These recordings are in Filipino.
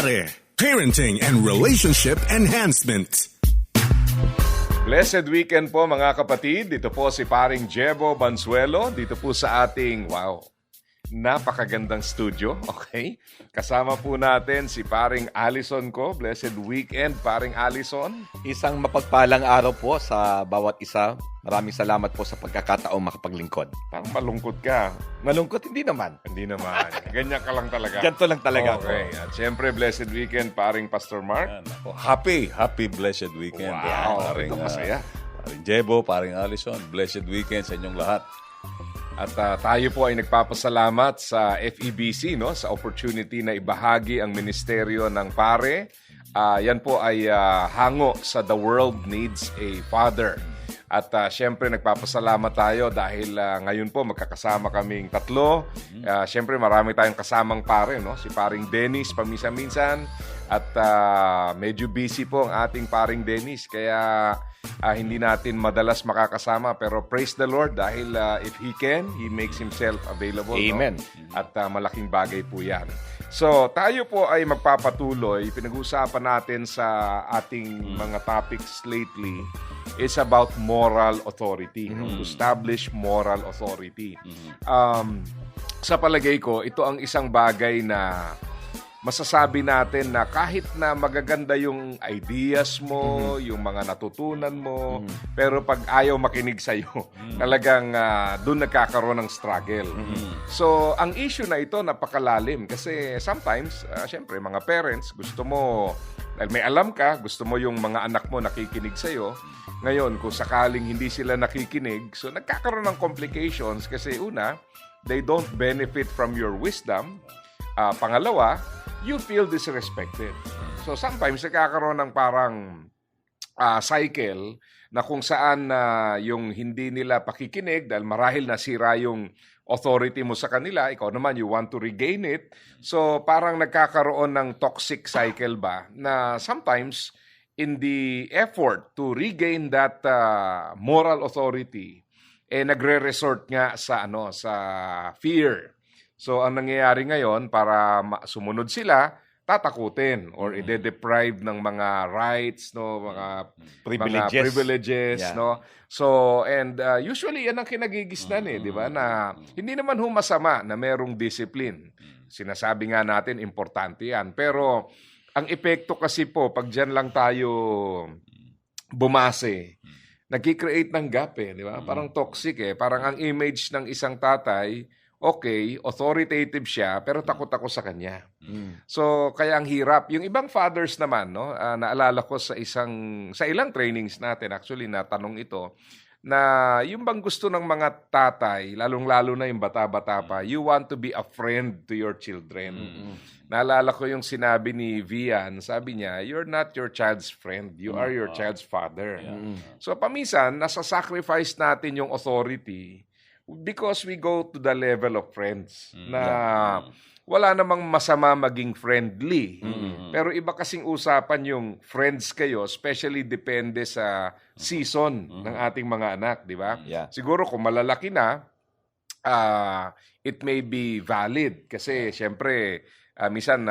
Pare, Parenting and Relationship Enhancement. Blessed weekend po mga kapatid. Dito po si Paring Jebo Banzuelo. Dito po sa ating, napakagandang studio. Okay? Kasama po natin si Paring Allison ko. Blessed weekend, Paring Allison. Isang mapagpalang araw po sa bawat isa. Maraming salamat po sa pagkakataong makapaglingkod. Parang malungkot ka. Malungkot? Hindi naman. Hindi naman. Ganyan ka lang talaga. Ganito lang talaga Okay. ako. At syempre, blessed weekend, Paring Pastor Mark. Happy blessed weekend. Wow, ito masaya. Paring Jebo, paring Allison, blessed weekend sa inyong lahat. At tayo po ay nagpapasalamat sa FEBC sa opportunity na ibahagi ang ministeryo ng pare. Yan po ay hango sa The World Needs a Father. At syempre nagpapasalamat tayo dahil ngayon po magkakasama kaming tatlo. Syempre marami tayong kasamang pare, si Paring Dennis paminsan-minsan. At medyo busy po ang ating Paring Dennis. Kaya hindi natin madalas makakasama. Pero praise the Lord dahil if He can, He makes Himself available. Amen. At malaking bagay po yan. So, tayo po ay magpapatuloy. Pinag-uusapan natin sa ating mga topics lately is about moral authority. To establish moral authority. Sa palagay ko, ito ang isang bagay na masasabi natin na kahit na magaganda yung ideas mo, yung mga natutunan mo, pero pag ayaw makinig sa'yo, talagang doon nagkakaroon ng struggle. So, ang issue na ito napakalalim kasi sometimes, syempre, mga parents, gusto mo, dahil may alam ka, gusto mo yung mga anak mo nakikinig sa'yo. Ngayon, kung sakaling hindi sila nakikinig, so nagkakaroon ng complications kasi una, they don't benefit from your wisdom. Pangalawa, you feel disrespected. So sometimes nagkakaroon ng parang cycle na kung saan yung hindi nila pakikinig dahil marahil nasira yung authority mo sa kanila, ikaw naman you want to regain it. So parang nagkakaroon ng toxic cycle ba na sometimes in the effort to regain that moral authority, nagre-resort nga sa sa fear. So, ang nangyayari ngayon, para sumunod sila, tatakutin or ide-deprive ng mga rights, mga privileges. Yeah. So, and usually, yan ang kinagigisnan di ba? Na hindi naman masama na merong discipline. Sinasabi nga natin, importante yan. Pero, ang epekto kasi po, pag dyan lang tayo bumase, nag-create ng gap di ba? Parang toxic Parang ang image ng isang tatay, okay, authoritative siya, pero takot ako sa kanya. So, kaya ang hirap. Yung ibang fathers naman, naalala ko sa ilang trainings natin, actually, na tanong ito, na yung bang gusto ng mga tatay, lalong-lalo na yung bata-bata pa, you want to be a friend to your children. Naalala ko yung sinabi ni Vian, sabi niya, you're not your child's friend, you are your child's father. So, paminsan, nasa-sacrifice natin yung authority because we go to the level of friends na wala namang masama maging friendly. Pero iba kasing usapan yung friends kayo, especially depende sa season ng ating mga anak, di ba? Yeah. Siguro kung malalaki na, it may be valid kasi syempre minsan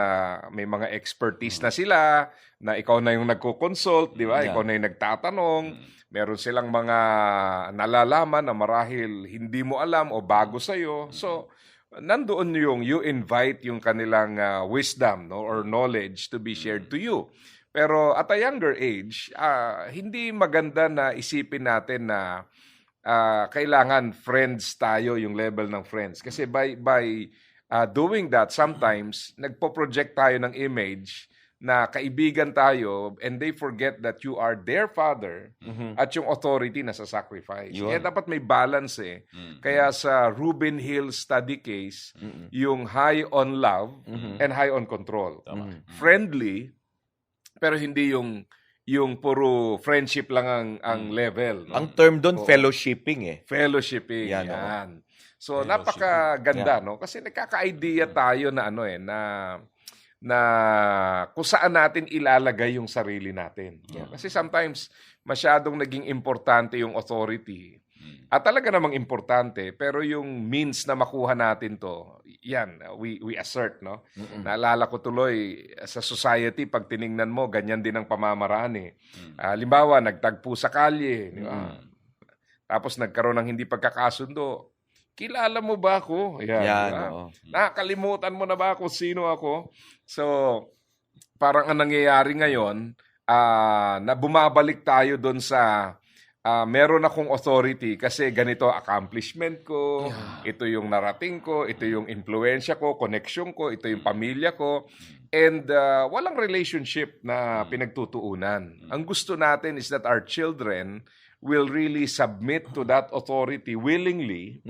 may mga expertise na sila na ikaw na yung nagko-consult, di ba? Yeah. Ikaw na yung nagtatanong. Meron silang mga nalalaman na marahil hindi mo alam o bago sa'yo. So, nandoon yung you invite yung kanilang wisdom or knowledge to be shared to you. Pero at a younger age, hindi maganda na isipin natin na kailangan friends tayo, yung level ng friends. Kasi by doing that, sometimes nagpo-project tayo ng image na kaibigan tayo and they forget that you are their father at yung authority na sa sacrifice. Kaya dapat may balance Kaya sa Reuben Hill study case, yung high on love and high on control. Friendly, pero hindi yung puro friendship lang ang level. Ang term doon, fellowshipping Fellowshipping, yan. So, napakaganda, Kasi nagkaka-idea tayo na na kung saan natin ilalagay yung sarili natin. Kasi sometimes, masyadong naging importante yung authority. At talaga namang importante, pero yung means na makuha natin to, yan, we assert, no? Naalala ko tuloy, sa society, pag tiningnan mo, ganyan din ang pamamaraan eh. Halimbawa, nagtagpo sa kalye, di ba? Tapos nagkaroon ng hindi pagkakasundo. Kilala mo ba ako? Yan, Yan, di ba? oo. Nakakalimutan mo na ba kung sino ako? So, parang ang nangyayari ngayon, na bumabalik tayo doon sa meron akong authority kasi ganito accomplishment ko, ito yung narating ko, ito yung influensya ko, connection ko, ito yung pamilya ko, and walang relationship na pinagtutuunan. Ang gusto natin is that our children will really submit to that authority willingly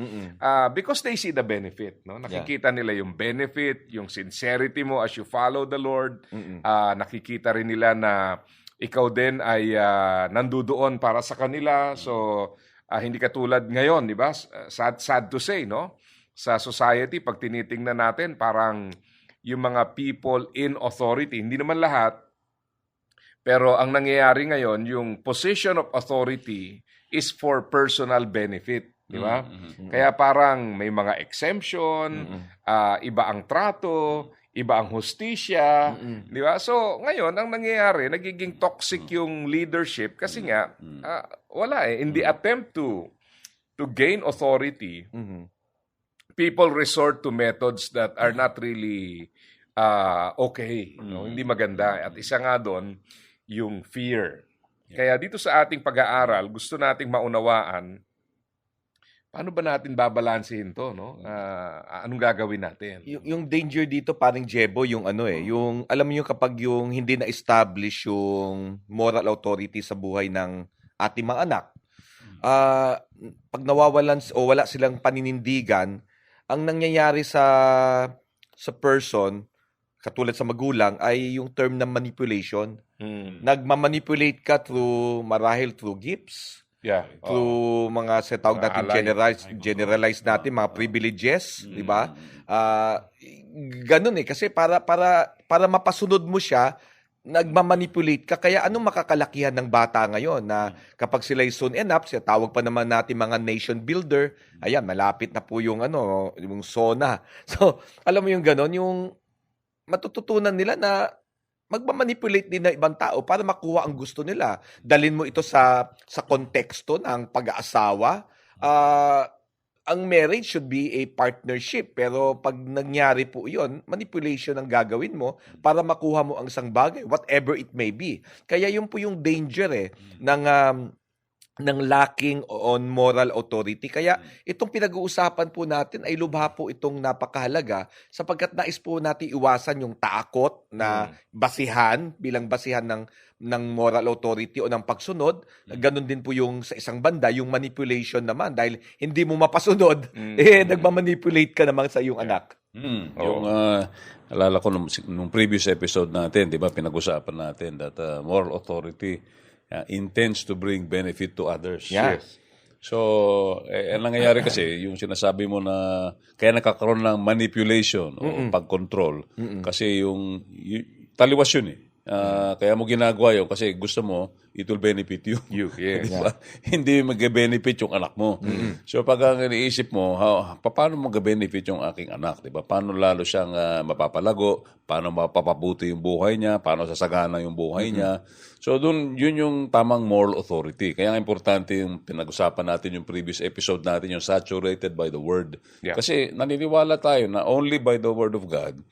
because they see the benefit. No? Nakikita nila yung benefit, yung sincerity mo as you follow the Lord. Nakikita rin nila na ikaw din ay nandudoon para sa kanila. So, hindi katulad ngayon, di ba? Sad to say, no? Sa society, pag tinitingnan natin, parang yung mga people in authority, hindi naman lahat, pero ang nangyayari ngayon, yung position of authority is for personal benefit. Di ba? Kaya parang may mga exemption, iba ang trato, iba ang hustisya, di ba? So, ngayon, ang nangyayari, nagiging toxic yung leadership kasi nga, wala eh. In the attempt to gain authority, people resort to methods that are not really okay. No? Hindi maganda. At isa nga doon, yung fear. Kaya dito sa ating pag-aaral, gusto nating maunawaan paano ba natin babalansehin to, no? Anong gagawin natin? Yung danger dito, parang Jebo, yung yung, alam mo yung kapag yung hindi na-establish yung moral authority sa buhay ng ating mga anak, pag nawawalan o wala silang paninindigan, ang nangyayari sa person, katulad sa magulang, ay yung term na manipulation. Nagmamanipulate ka marahil through gifts, through mga tawag natin generalize natin mga privileges, di ba? Ganun kasi para mapasunod mo siya, nagmamanipulate ka. Kaya anong makakalakihan ng bata ngayon na kapag sila soon enough, tawag pa naman natin mga nation builder, ayan, malapit na po yung yung SONA. So, alam mo yung ganun, yung matututunan nila na magmamanipulate din ng ibang tao para makuha ang gusto nila. Dalin mo ito sa konteksto ng pag-aasawa. Ang marriage should be a partnership. Pero pag nangyari po yun, manipulation ang gagawin mo para makuha mo ang isang bagay, whatever it may be. Kaya yun po yung danger ng lacking on moral authority. Kaya itong pinag-uusapan po natin ay lubha po itong napakahalaga sapagkat nais po natin iwasan yung takot na bilang basihan ng moral authority o ng pagsunod. Ganon din po yung sa isang banda, yung manipulation naman dahil hindi mo mapasunod, nagmamanipulate ka naman sa iyong anak. Yung alala ko nung previous episode natin, di ba, pinag-usapan natin that moral authority intends to bring benefit to others. Yes. So, ang nangyayari kasi, yung sinasabi mo na kaya nakakaroon ng manipulation o pag-control kasi yung taliwas yun eh. Kaya mo ginagawa yun kasi gusto mo, it will benefit you. Yes. Diba? Hindi mag-benefit yung anak mo. So pag ang iniisip mo, paano mag-benefit yung aking anak? Diba? Paano lalo siyang mapapalago? Paano mapapabuti yung buhay niya? Paano sasagana yung buhay niya? So yun yung tamang moral authority. Kaya importante yung pinag-usapan natin yung previous episode natin, yung saturated by the Word. Yeah. Kasi naniniwala tayo na only by the Word of God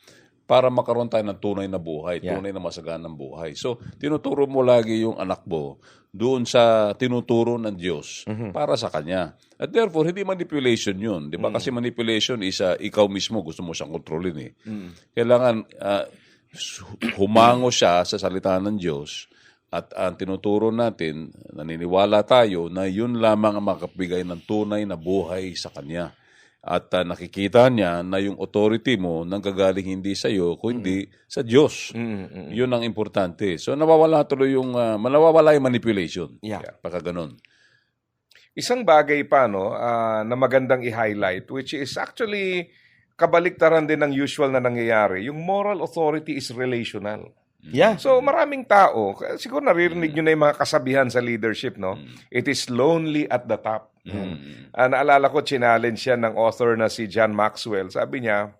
para makaroon tayo ng tunay na buhay, tunay na masaganang buhay. So, tinuturo mo lagi yung anak mo doon sa tinuturo ng Diyos para sa Kanya. At therefore, hindi manipulation yun. Di ba? Kasi manipulation is ikaw mismo gusto mo siyang kontrolin eh. Kailangan humango siya sa salita ng Diyos at ang tinuturo natin, naniniwala tayo na yun lamang ang makapigay ng tunay na buhay sa Kanya. At nakikita niya na yung authority mo nanggagaling hindi sa iyo kundi sa Diyos. Yun ang importante. So nawawala yung manipulation. Pagka ganun. Isang bagay pa na magandang i-highlight, which is actually kabaliktaran din ng usual na nangyayari. Yung moral authority is relational. Yeah. So maraming tao, siguro naririnig nyo na yung mga kasabihan sa leadership, no? It is lonely at the top. Naalala ko, challenge siya ng author na si John Maxwell. Sabi niya,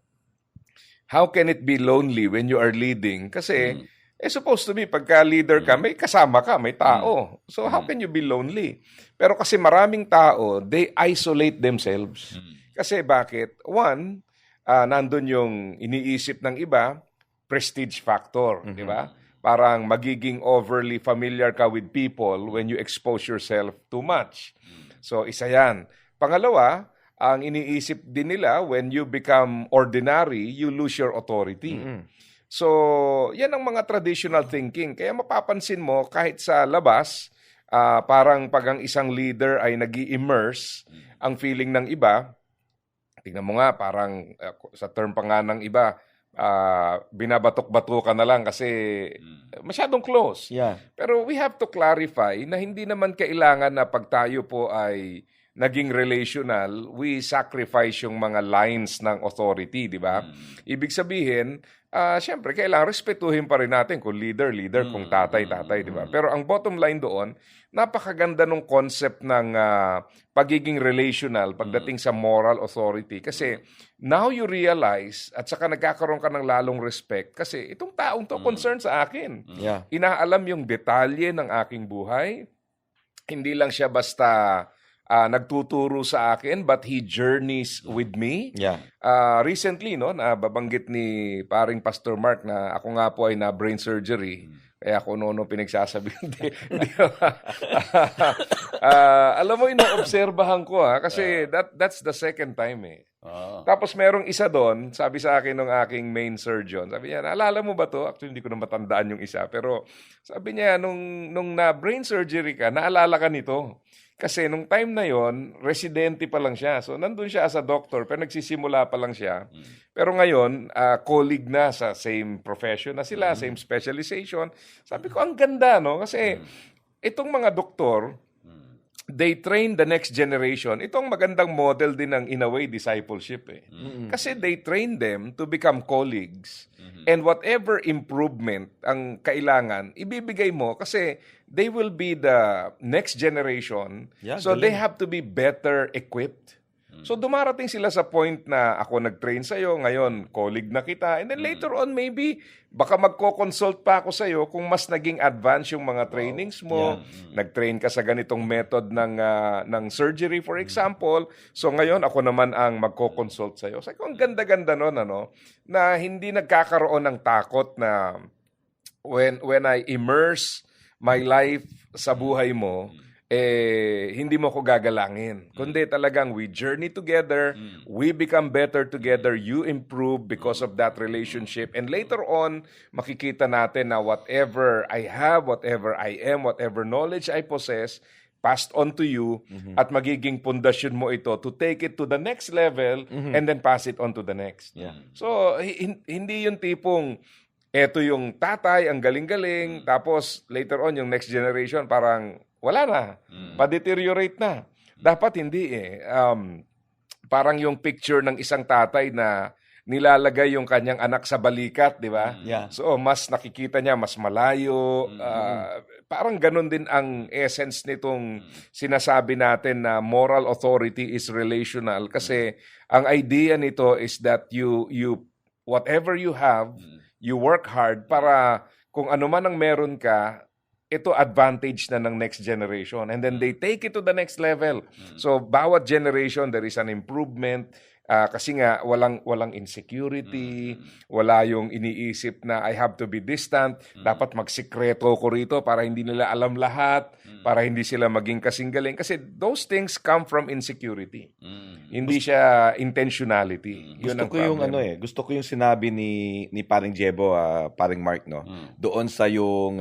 how can it be lonely when you are leading? Kasi, supposed to be, pagka leader ka, may kasama ka, may tao. So how can you be lonely? Pero kasi maraming tao, they isolate themselves. Kasi bakit? One, nandun yung iniisip ng iba, prestige factor, di ba? Parang magiging overly familiar ka with people when you expose yourself too much. So, isa yan. Pangalawa, ang iniisip din nila, when you become ordinary, you lose your authority. So, yan ang mga traditional thinking. Kaya mapapansin mo, kahit sa labas, parang pag ang isang leader ay nag-i-immerse, ang feeling ng iba, tingnan mo nga, parang sa term pa nga ng iba, binabatok-batukan na lang kasi masyadong close. Yeah. Pero we have to clarify na hindi naman kailangan na pag tayo po ay naging relational, we sacrifice yung mga lines ng authority, di ba? Ibig sabihin, syempre, kailangan respetuhin pa rin natin kung leader, kung tatay, di ba? Pero ang bottom line doon, napakaganda nung concept ng pagiging relational pagdating sa moral authority. Kasi now you realize at saka nagkakaroon ka ng lalong respect kasi itong taong to concerned sa akin. Yeah. Inaalam yung detalye ng aking buhay. Hindi lang siya basta nagtuturo sa akin, but he journeys with me. Yeah. Recently, no, nababanggit ni paring Pastor Mark na ako nga po ay na brain surgery. Kaya ako noon pinagsasabi. Alam mo, inoobserbahan ko kasi that's the second time eh. Tapos merong isa doon, sabi sa akin ng aking main surgeon, sabi niya, naalala mo ba to? Actually, hindi ko na matandaan yung isa. Pero sabi niya, nung na brain surgery ka, naalala ka nito. Kasi nung time na yon, residente pa lang siya. So, nandun siya as a doctor, pero nagsisimula pa lang siya. Pero ngayon, colleague na sa same profession na sila, same specialization. Sabi ko, ang ganda, no? Kasi itong mga doktor, they train the next generation. Itong magandang model din ng, in a way, discipleship eh. Kasi they train them to become colleagues. And whatever improvement ang kailangan, ibibigay mo kasi they will be the next generation. Yeah, so galing. they have to be better equipped. So dumarating sila sa point na ako nag-train sa'yo, ngayon colleague na kita, and then later on maybe baka magko-consult pa ako sa'yo kung mas naging advanced yung mga trainings mo, nag-train ka sa ganitong method ng surgery for example, so ngayon ako naman ang magko-consult sa'yo. So ang ganda-ganda nun, na hindi nagkakaroon ng takot na when I immerse my life sa buhay mo, hindi mo ko gagalangin. Kundi talagang we journey together, we become better together, you improve because of that relationship. And later on, makikita natin na whatever I have, whatever I am, whatever knowledge I possess, passed on to you at magiging pundasyon mo ito to take it to the next level and then pass it on to the next. Yeah. So, hindi yung tipong eto yung tatay, ang galing-galing, tapos later on, yung next generation, parang wala na. Pa-deteriorate na. Dapat hindi eh. Parang yung picture ng isang tatay na nilalagay yung kanyang anak sa balikat, di ba? Yeah. So, mas nakikita niya, mas malayo. Parang ganun din ang essence nitong sinasabi natin na moral authority is relational. Kasi ang idea nito is that you whatever you have, you work hard para kung ano man ang meron ka, ito advantage na ng next generation. And then they take it to the next level. So, bawat generation, there is an improvement. Kasi nga, walang insecurity, wala yung iniisip na I have to be distant, dapat magsikreto ko rito para hindi nila alam lahat, para hindi sila maging kasinggaling. Kasi those things come from insecurity. Hindi siya intentionality. Yun Gusto ang ko yung problem. gusto ko yung sinabi ni paring Jebo, paring Mark, no. Doon sa yung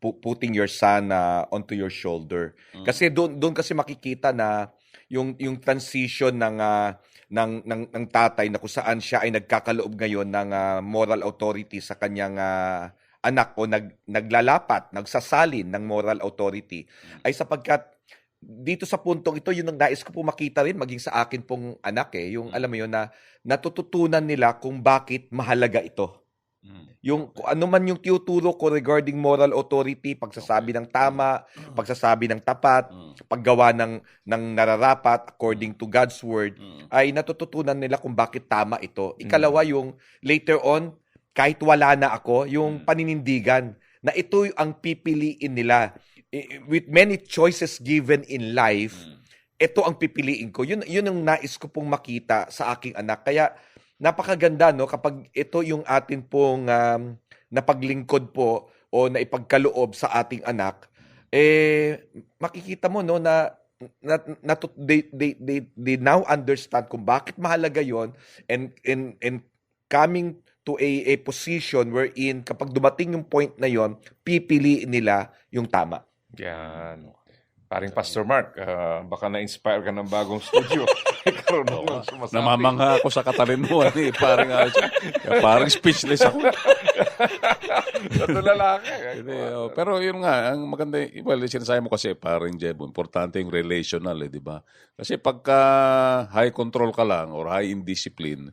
putting your son onto your shoulder. Kasi doon kasi makikita na yung transition ng tatay na kung saan siya ay nagkakaloob ngayon ng moral authority sa kanyang anak o naglalapat, nagsasalin ng moral authority ay sapagkat dito sa puntong ito, yun ang nais ko po makita rin maging sa akin pong anak yung alam mo yun na natututunan nila kung bakit mahalaga ito. Yung kung ano man yung tinuturo ko regarding moral authority, pagsasabi ng tama, pagsasabi ng tapat, paggawa ng nararapat according to God's word, ay natututunan nila kung bakit tama ito. Ikalawa, yung later on, kahit wala na ako, yung paninindigan na ito ang pipiliin nila. With many choices given in life, ito ang pipiliin ko. Yun ang nais ko pong makita sa aking anak. Kaya napakaganda, no, kapag ito yung atin pong napaglingkod po o naipagkaloob sa ating anak, makikita mo, no, na they now understand kung bakit mahalaga yon, and coming to a position wherein kapag dumating yung point na yon, pipiliin nila yung tama. Yan. Paring Pastor Mark, baka na-inspire ka ng bagong studio. Karoon mo sumasabi. Namamangha ako sa katalinuhan eh. Parang speechless ako. Natulala ka. Pero yun nga, ang maganda, well, sinasabi mo kasi, parang Jebo, importante yung relational, di ba? Kasi pagka high control ka lang or high in discipline,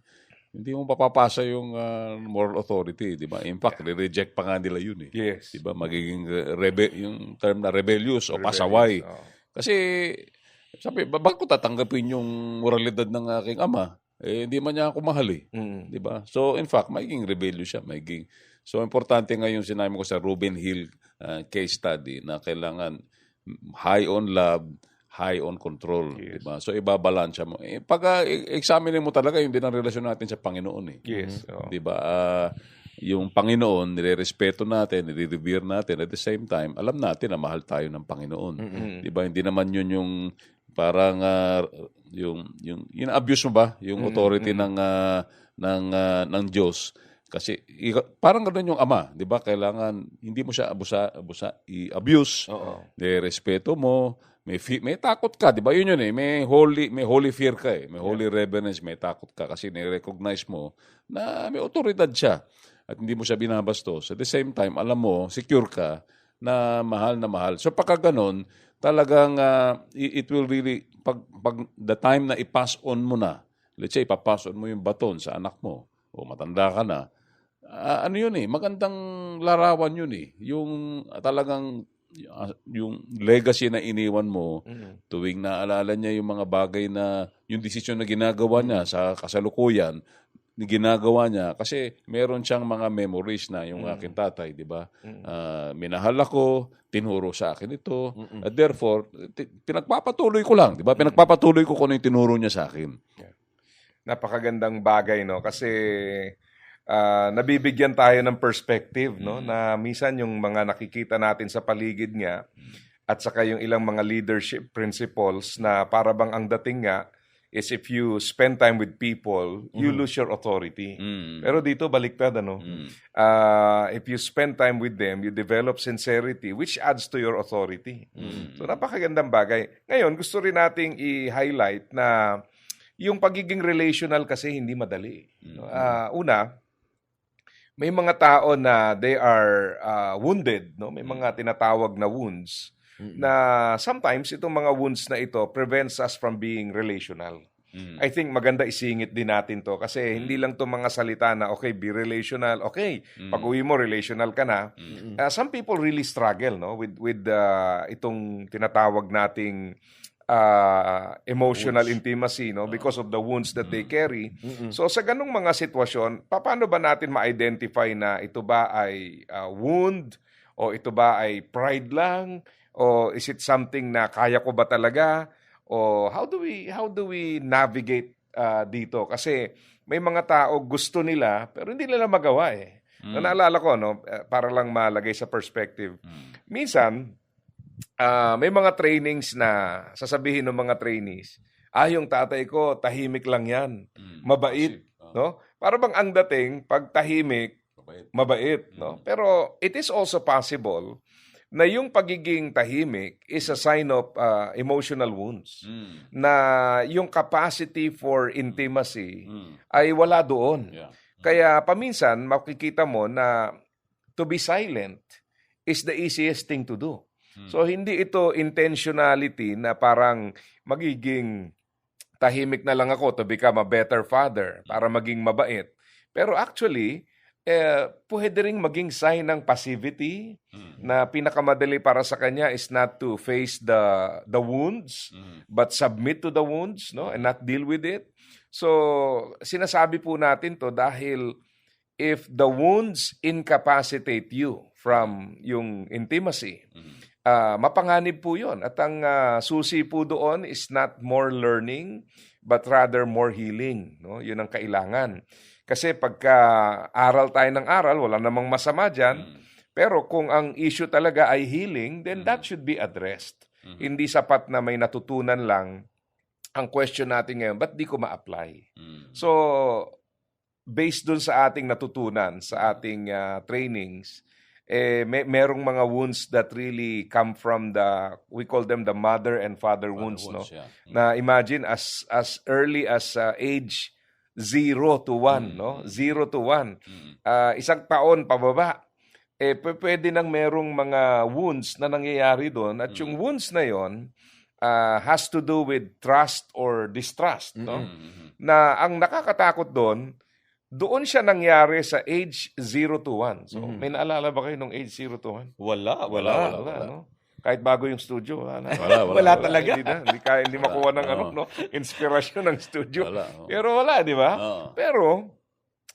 hindi mo papapasa yung moral authority, di ba? In fact, reject pa nga nila yun eh. Yes. Di ba? Magiging yung term na rebellious o pasaway. Kasi, sabi, bakit ko tatanggapin yung moralidad ng aking ama? Hindi man niya ako mahal eh. Di ba? So, in fact, magiging rebellious siya. So, importante nga yung sinabi ko sa Ruben Hill case study na kailangan high on love, high on control, yes. Diba? So ibabalansya mo. Pag examine mo talaga yung din ang relasyon natin sa Panginoon eh. Yes. Diba? Yung Panginoon, nire-respeto natin, nire-revere natin, at the same time, alam natin na mahal tayo ng Panginoon. Diba? Hindi naman yun yung parang yung abuse mo ba yung authority ng Diyos. Kasi parang ganoon yung ama, 'di ba? Kailangan hindi mo siya i-abuse. Respeto mo, may takot ka, 'di ba? Yun eh. May holy fear ka eh. May holy reverence, may takot ka kasi ni-recognize mo na may otoridad siya at hindi mo siya binabastos. At the same time, alam mo, secure ka na mahal na mahal. So pagka ganun, talagang it will really pag the time na i-pass on mo na, let's say ipapass on mo yung baton sa anak mo o matanda ka na, ano yun eh, magandang larawan yun eh. Yung talagang yung legacy na iniwan mo, tuwing naalala niya yung mga bagay na, yung desisyon na ginagawa niya sa kasalukuyan, ginagawa niya kasi meron siyang mga memories na yung aking tatay, di ba? Minahal ako, tinuro sa akin ito, at therefore, pinagpapatuloy ko lang, di ba? Pinagpapatuloy ko kung ano yung tinuro niya sa akin. Napakagandang bagay, no? Kasi nabibigyan tayo ng perspective, no? Na minsan yung mga nakikita natin sa paligid nga at saka yung ilang mga leadership principles na para bang ang dating nga is if you spend time with people, you lose your authority. Pero dito baliktad, ano? If you spend time with them, you develop sincerity which adds to your authority. So napakagandang bagay. Ngayon, gusto rin nating i-highlight na yung pagiging relational kasi hindi madali. Una, may mga tao na they are wounded, no? May mga tinatawag na wounds na sometimes itong mga wounds na ito prevents us from being relational. I think maganda isingit din natin to kasi hindi lang to mga salita na okay, be relational, okay, pag-uwi mo relational ka na. Some people really struggle, no, with itong tinatawag nating emotional intimacy, no, because of the wounds that they carry. So sa ganung mga sitwasyon, paano ba natin ma-identify na ito ba ay wound o ito ba ay pride lang o is it something na kaya ko ba talaga o how do we navigate dito kasi may mga tao gusto nila pero hindi nila magawa eh. Naalala ko, no, para lang malagay sa perspective. Minsan may mga trainings na sasabihin ng mga trainees, yung tatay ko, tahimik lang yan. Mabait. No? Para bang ang dating, pag tahimik, mabait. No? Pero it is also possible na yung pagiging tahimik is a sign of emotional wounds. Na yung capacity for intimacy ay wala doon. Kaya paminsan, makikita mo na to be silent is the easiest thing to do. So, hindi ito intentionality na parang magiging tahimik na lang ako to become a better father, para maging mabait. Pero actually, pwede ring maging sign ng passivity na pinakamadali para sa kanya is not to face the wounds but submit to the wounds, no, and not deal with it. So sinasabi po natin to dahil if the wounds incapacitate you from yung intimacy, mapanganib po yun. At ang susi po doon is not more learning but rather more healing, no? Yun ang kailangan. Kasi pagka aral tayo ng aral, wala namang masama dyan. Pero kung ang issue talaga ay healing, then that should be addressed. Hindi sapat na may natutunan lang. Ang question natin ngayon, ba't di ko ma-apply? So, based dun sa ating natutunan, sa ating trainings, merong mga wounds that really come from we call them the mother and father wounds, no? Yeah. Na imagine as early as age 0 to 1, no? 0 to 1. Isang taon pababa. Pwede nang merong mga wounds na nangyayari doon at yung wounds na yon has to do with trust or distrust, no? Na ang nakakatakot doon siya nangyari sa age 0 to 1. So, may naalala ba kayo nung age 0 to 1? Wala. No? Kahit bago yung studio, wala na. Wala talaga. Hindi makuha ng inspirasyon ng studio. Wala. Pero wala, di ba? Pero,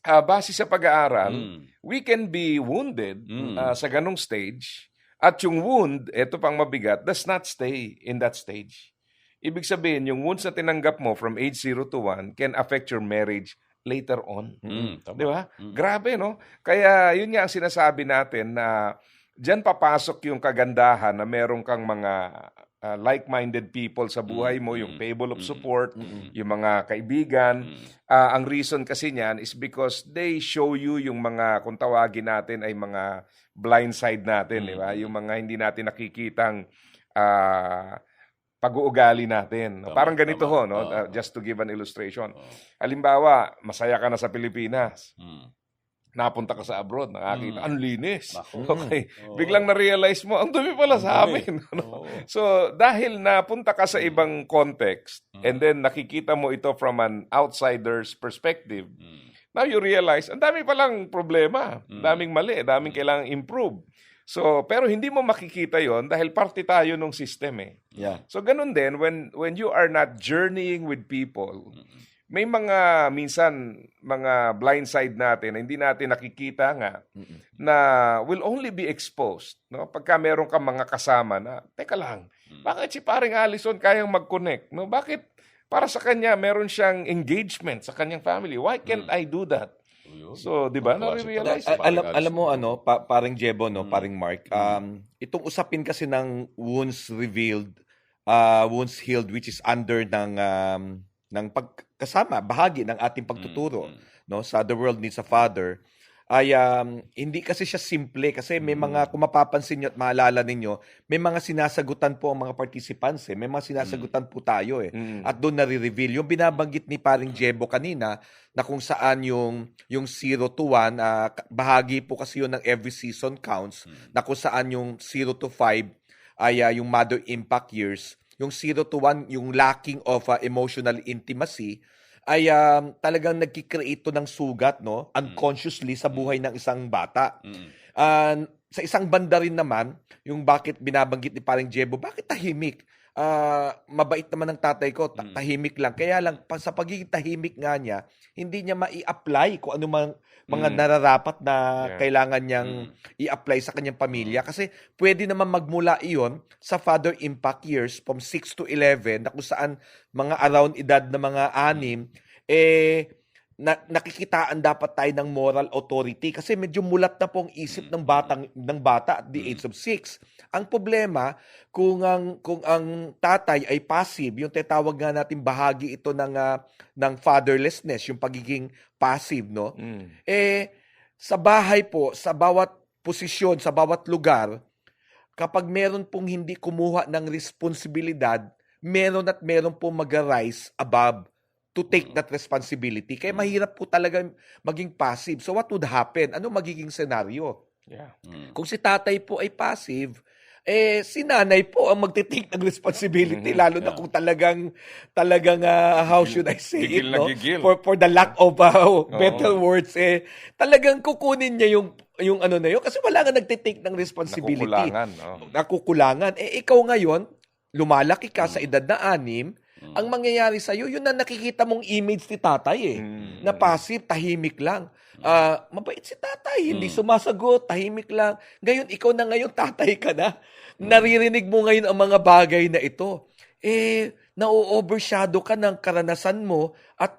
base sa pag-aaral, we can be wounded sa ganong stage. At yung wound, ito pang mabigat, does not stay in that stage. Ibig sabihin, yung wounds na tinanggap mo from age 0 to 1 can affect your marriage later on. Di ba? Grabe, no? Kaya yun nga ang sinasabi natin na diyan papasok yung kagandahan na meron kang mga like-minded people sa buhay mo, yung table of support, yung mga kaibigan. Ang reason kasi niyan is because they show you yung mga, kung tawagin natin ay mga blind side natin, di ba? Yung mga hindi natin nakikitang pag-uugali natin. Parang ganito no? Just to give an illustration. Halimbawa, masaya ka na sa Pilipinas. Napunta ka sa abroad, nakakita, ang linis. Okay. Biglang na-realize mo, ang dumi pala sa amin. So, dahil napunta ka sa ibang context, and then nakikita mo ito from an outsider's perspective, now you realize, ang dami palang problema, daming mali, daming kailangang improve. So, pero hindi mo makikita yon dahil parte tayo ng system eh. Yeah. So, ganun din, when you are not journeying with people, may minsan, mga blind side natin na hindi natin nakikita nga na will only be exposed. No? Pagka meron kang mga kasama na, teka lang, bakit si paring Allison kayang mag-connect? No? Bakit para sa kanya meron siyang engagement sa kanyang family? Why can't I do that? So, di ba? Na-realize. Alam mo, paring Jebo, paring Mark, itong usapin kasi ng wounds revealed, wounds healed, which is under ng pagkasama, bahagi ng ating pagtuturo no sa The World Needs a Father, ay hindi kasi siya simple kasi may mga, kung mapapansin nyo at maalala ninyo, may mga sinasagutan po ang mga participants may mga sinasagutan po tayo at doon nare-reveal yung binabanggit ni paring Jebo kanina na kung saan yung 0 to 1, bahagi po kasi yun ng every season counts, na kung saan yung 0 to 5 ay yung mother impact years. Yung 0 to 1, yung lacking of emotional intimacy, ay talagang nagkikreate ng sugat, no? Unconsciously sa buhay ng isang bata. Sa isang banda rin naman, yung bakit binabanggit ni paring Jebo, bakit tahimik? Mabait naman ng tatay ko, tahimik lang. Kaya lang, sa pagiging tahimik nga niya, hindi niya mai-apply kung ano mga nararapat na kailangan niyang i-apply sa kanyang pamilya. Kasi pwede naman magmula iyon sa father impact years from 6 to 11, na kung saan mga around edad na mga 6, nakikitaan dapat tayo ng moral authority kasi medyo mulat na po ang isip ng bata at the age of 6. Ang problema, kung ang tatay ay passive, yung tinatawag nga natin bahagi ito ng fatherlessness, yung pagiging passive, no? Sa bahay po, sa bawat posisyon, sa bawat lugar, kapag meron pong hindi kumuha ng responsibilidad, meron pong mag-rise above to take that responsibility. Kaya mahirap po talaga maging passive. So what would happen? Ano magiging senaryo? Yeah. Kung si tatay po ay passive, si nanay po ang magte-take ng responsibility, lalo na kung talagang how should I say Gigil it, na no? gigil. For the lack of better words, talagang kukunin niya yung ano na yun kasi wala nga nagte-take ng responsibility. Nakukulangan. Nakukulangan. Ikaw ngayon, lumalaki ka sa edad na 6, ang mangyayari sa'yo, yun na nakikita mong image ni tatay na passive, tahimik lang. Mabait si tatay, hindi sumasagot, tahimik lang. Ngayon, ikaw na ngayon, tatay ka na. Naririnig mo ngayon ang mga bagay na ito. Na-overshadow ka ng karanasan mo at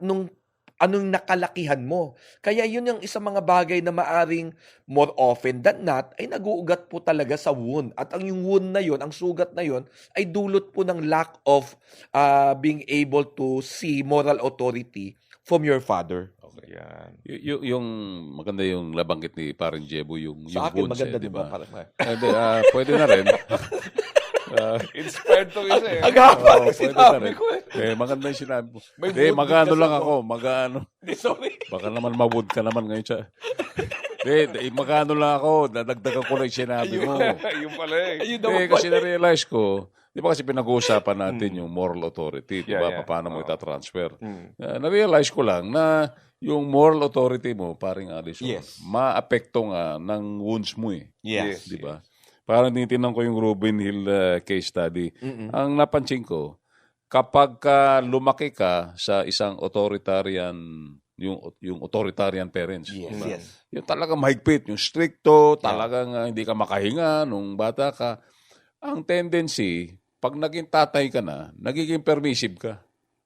anong nakalakihan mo. Kaya yun yung isang mga bagay na maaring more often than not ay nag-uugat po talaga sa wound. At yung wound na yun, ang sugat na yun, ay dulot po ng lack of being able to see moral authority from your father. Okay. Yan. Yung maganda yung labanggit ni Paring Jebo, yung Sa akin, wounds, maganda di din ba? ba? Pwede na rin. Inspired to isa eh. Ang haba Oo, ng pwede sinabi na rin. ko Maganda yung sinabi mo. May Hindi, wound magano din lang kasi ako. Magano. Sorry. Baka naman ma-wood ka naman ngayon siya. Hindi, magano lang ako. Dadagdagan ko lang yung sinabi mo. Yung pala eh. Ayun naman Kasi pala. na-realize ko, di ba kasi pinag-uusapan natin yung moral authority, di ba? Yeah, yeah. Paano mo itatransfer. Na-realize ko lang na yung moral authority mo, paring Alison, Yes. maapekto nga ng wounds mo eh. Yes. Di ba? Parang tinitingnan ko yung Ruben Hill case study. Ang napansin ko, kapag lumaki ka sa isang authoritarian, yung authoritarian parents. Yes, diba? yes. Yung talagang mahigpit, yung stricto, talagang hindi ka makahinga nung bata ka. Ang tendency, pag naging tatay ka na, nagiging permissive ka.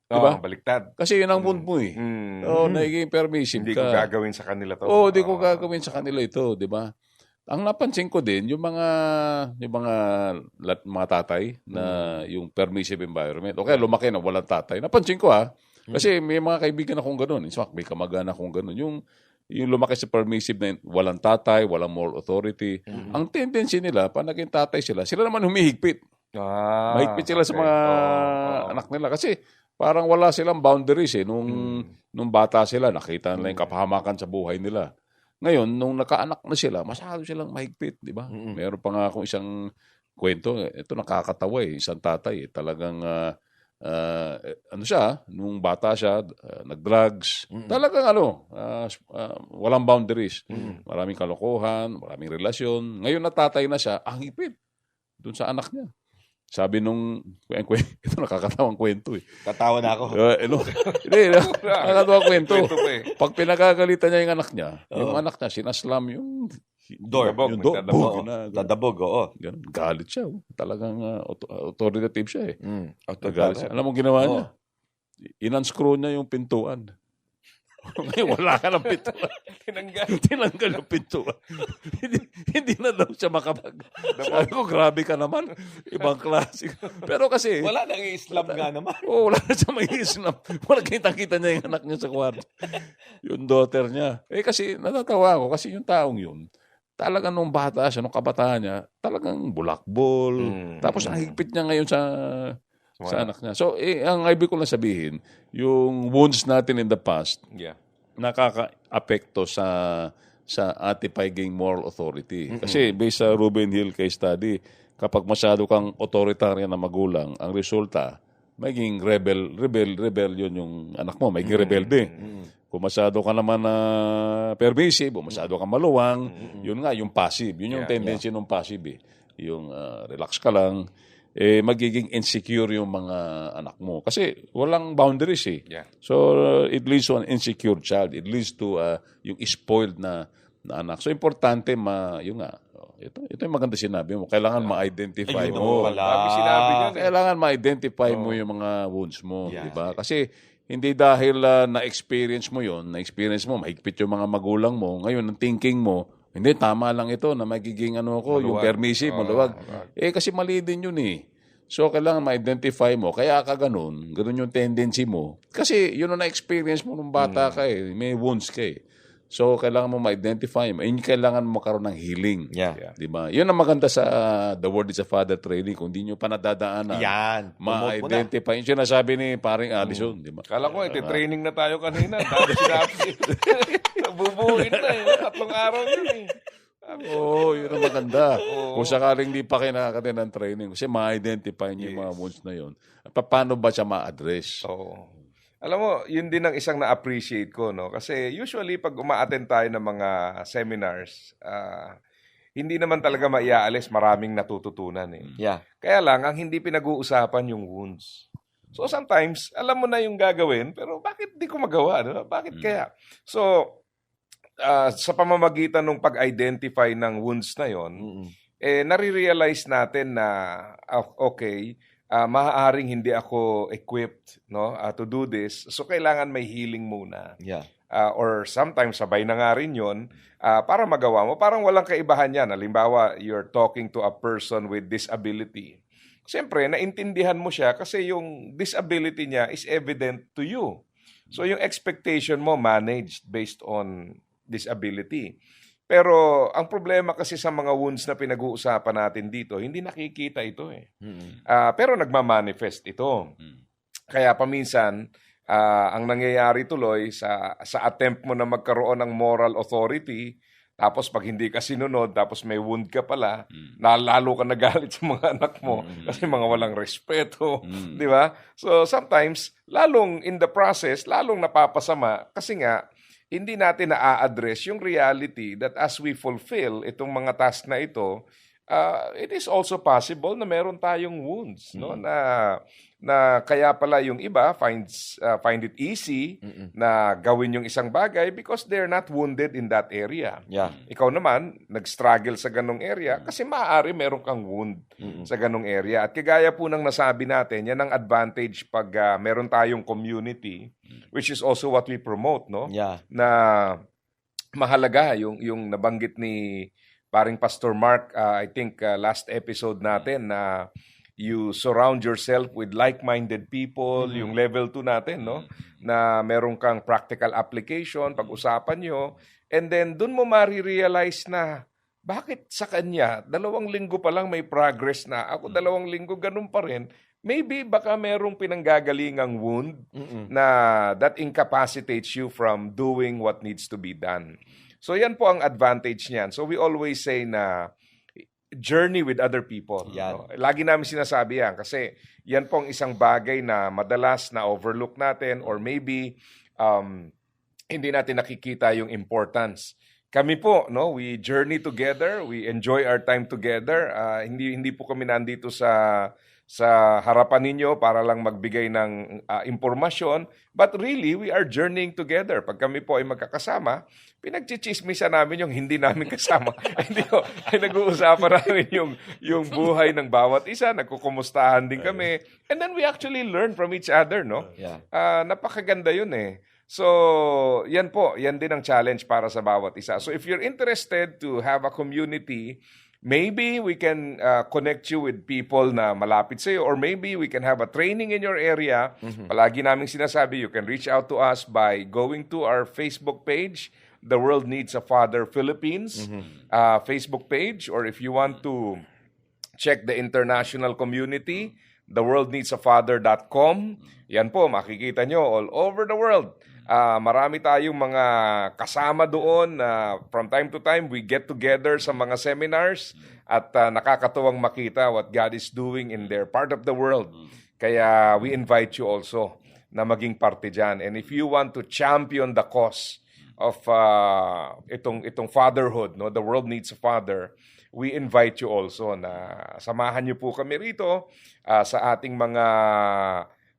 Diba? Baliktad. Kasi yun ang wound mo eh. Oo, nagiging permissive Hindi ka. ko gagawin sa kanila to. Oo, hindi ko gagawin sa kanila ito, di ba? Ang napansin ko din, yung mga tatay na yung permissive environment. Okay, lumaki na walang tatay. Napansin ko kasi may mga kaibigan akong ganun. In fact, may kamag-anak akong ganun. Yung lumaki sa permissive na walang tatay, walang moral authority. Ang tendency nila, pag naging tatay sila naman humihigpit. Mahigpit sila sa mga anak nila. Kasi parang wala silang boundaries eh. Nung bata sila, nakita nila yung kapahamakan sa buhay nila. Ngayon, nung nakaanak na sila, masyado silang mahigpit, di ba? Meron pa nga akong isang kwento, ito nakakatawa eh, isang tatay, talagang, nung bata siya, nag-drugs, talagang walang boundaries. Maraming kalokohan, maraming relasyon. Ngayon natatay na siya, ang higpit dun sa anak niya. Sabi ito nakakatawang kwento eh. Tatawa na ako. Hindi, nakakatawang kwento. Kwento pa eh. Pag pinagagalitan niya yung anak niya, yung anak niya, sinaslam yung Door. yung door. Dadabog. Dadabog, oo. Ganun. Galit siya. Talagang authoritative siya eh. Galit siya. Authoritative. Alam mo ginawa niya? Inanscrew niya yung pintuan. Ngayon, wala ka ng pintuan. Tinanggal yung pintuan. hindi na daw siya makapag. Sabi ko, grabe ka naman. Ibang klase. Pero kasi, Wala nang i-islam nga naman. wala na siya may islam. Wala kitang-kita niya yung anak niya sa kwarto. Yung daughter niya. Kasi natatawa ako kasi yung taong yun, talagang nung bata siya, nung kabataan niya, talagang bulakbol. Tapos ang higpit niya ngayon sa anak niya. So, ang ibig ko lang sabihin, yung wounds natin in the past, nakaka-apekto sa ating moral authority. Kasi based sa Ruben Hill case study, kapag masyado kang authoritarian na magulang, ang resulta, maging rebellion yung anak mo, maging rebelde. Kung masyado ka naman permissive, o masyado kang maluwang, yun nga, yung passive. Yun yung tendency ng passive eh. Yung relax ka lang, magiging insecure yung mga anak mo. Kasi walang boundaries eh. Yeah. So, it leads to an insecure child. It leads to yung spoiled na anak. So, importante yung nga, ito yung maganda sinabi mo. Kailangan ma-identify mo. Sabi sinabi niya. Kailangan ma-identify mo yung mga wounds mo. Yeah. Diba? Kasi hindi dahil na-experience mo yun, mahigpit yung mga magulang mo, ngayon ang thinking mo, hindi, tama lang ito na magiging yung permissive, maluwag. Kasi mali din yun eh. So, kailangan ma-identify mo. Kaya ka ganun yung tendency mo. Kasi yun ang na-experience mo nung bata ka eh. May wounds ka eh. So, kailangan mo ma-identify mo. Kailangan mo makaroon ng healing. Yeah. Diba? Yun ang maganda sa The Word is a Father training. Kung di nyo pa nadadaanan, Yan. ma-identify. Yung sinasabi ni paring Alison. Diba? Kala ko, training na tayo kanina. Dami sinabi. Nabubuhin na eh. 3 araw yun eh. Oo, yun ang maganda. Kung sakaling di pa kinakatin ng training, kasi ma-identify niyo yung mga wounds na yun. Paano ba siya ma-address? Oo. Alam mo, yun din ang isang na-appreciate ko, no? Kasi usually, pag uma-attend tayo ng mga seminars, hindi naman talaga maiaalis, maraming natututunan eh. Yeah. Kaya lang, ang hindi pinag-uusapan yung wounds. So sometimes, alam mo na yung gagawin, pero bakit di ko magawa? No? Bakit kaya? So, sa pamamagitan ng pag-identify ng wounds na yon, nare-realize natin na, okay, maaaring hindi ako equipped, no, to do this. So, kailangan may healing muna. Yeah. Or sometimes, sabay na nga rin yun, para magawa mo. Parang walang kaibahan yan. Halimbawa, you're talking to a person with disability. Siyempre, naintindihan mo siya kasi yung disability niya is evident to you. So, yung expectation mo managed based on disability. Pero, ang problema kasi sa mga wounds na pinag-uusapan natin dito, hindi nakikita ito eh. Pero nagmamanifest ito. Kaya paminsan, ang nangyayari tuloy sa attempt mo na magkaroon ng moral authority, tapos pag hindi ka sinunod, tapos may wound ka pala, lalo ka nagalit sa mga anak mo kasi mga walang respeto, di ba? So sometimes, lalong in the process, lalong napapasama kasi nga, hindi natin na-address yung reality that as we fulfill itong mga task na ito, it is also possible na meron tayong wounds, no? Na kaya pala yung iba find it easy na gawin yung isang bagay because they're not wounded in that area. Yeah. Ikaw naman, nag-struggle sa ganong area kasi maaari meron kang wound sa ganong area. At kagaya po ng nasabi natin, yan ang advantage pag meron tayong community, which is also what we promote, no? Yeah. Na mahalaga yung nabanggit ni paring Pastor Mark, I think last episode natin na you surround yourself with like-minded people, yung level 2 natin, no? Na meron kang practical application, pag-usapan nyo, and then dun mo marirealize na bakit sa kanya, 2 linggo pa lang may progress na, ako 2 linggo ganun pa rin. Maybe baka merong pinanggagalingang wound na that incapacitates you from doing what needs to be done. So yan po ang advantage niyan. So we always say na journey with other people. Yan. No? Lagi namin sinasabi yan kasi yan po ang isang bagay na madalas na overlook natin or maybe hindi natin nakikita yung importance. Kami po, no, we journey together, we enjoy our time together. Hindi po kami nandito sa harapan ninyo para lang magbigay ng impormasyon. But really, we are journeying together. Pag kami po ay magkakasama, pinagchichismisan namin yung hindi namin kasama. Ay nag-uusapan namin yung buhay ng bawat isa. Nagkukumustahan din kami. And then we actually learn from each other, no? Yeah. Napakaganda yun eh. So, yan po. Yan din ang challenge para sa bawat isa. So, if you're interested to have a community, maybe we can connect you with people na malapit sa'yo or maybe we can have a training in your area. Palagi naming sinasabi, you can reach out to us by going to our Facebook page, The World Needs a Father Philippines Facebook page, or if you want to check the international community, theworldneedsafather.com. Yan po, makikita nyo all over the world. Marami tayong mga kasama doon. From time to time, we get together sa mga seminars at nakakatuwang makita what God is doing in their part of the world. Kaya we invite you also na maging parte dyan. And if you want to champion the cause of itong fatherhood, no, the world needs a father, we invite you also na samahan niyo po kami rito sa ating mga